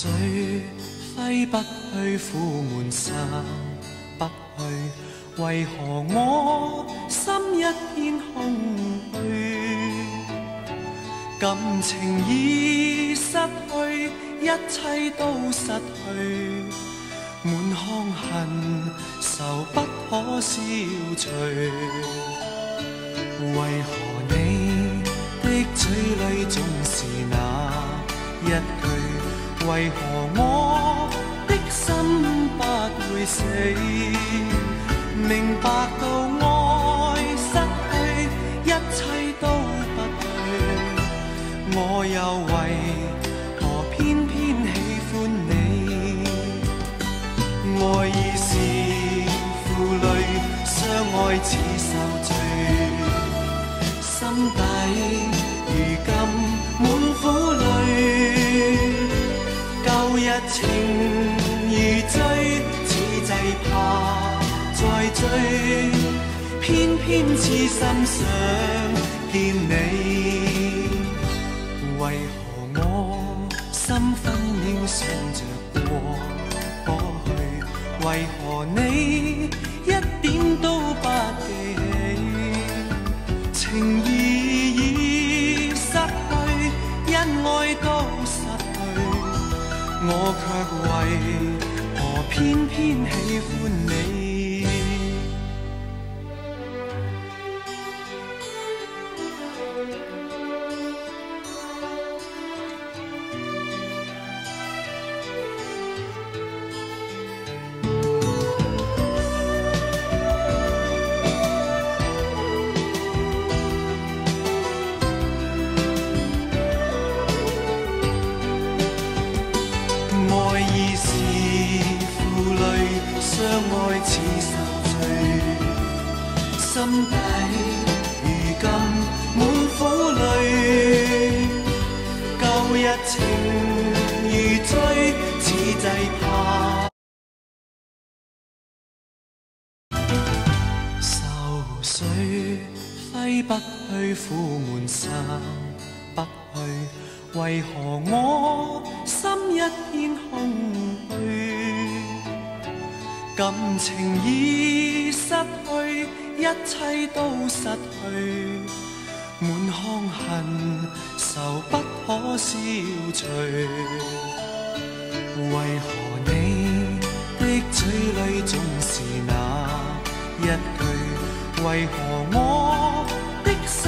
水揮不去，苦悶散不去，為何我心一片空虛？感情已失去，一切都失去，滿腔恨愁不可消除。為何你的嘴裡總是那一句？為何我的心不會死？明白到愛失去，一切都不對，我又為何偏偏喜歡你？愛已是負累，相愛似受罪，心底如今滿苦淚。舊日情如醉，此際怕再追，偏偏痴心想見你。為何我心分秒想着過去？為何你一點都不記起？情義已失去，因愛都失去，我卻為何偏偏喜歡你？心底如今滿苦淚，舊日情如醉，此際怕愁緒揮不去，苦悶散不去，為何我心一片空虛？感情已失去，一切都失去，滿腔恨愁不可消除。為何你的嘴裡總是那一句？為何我的心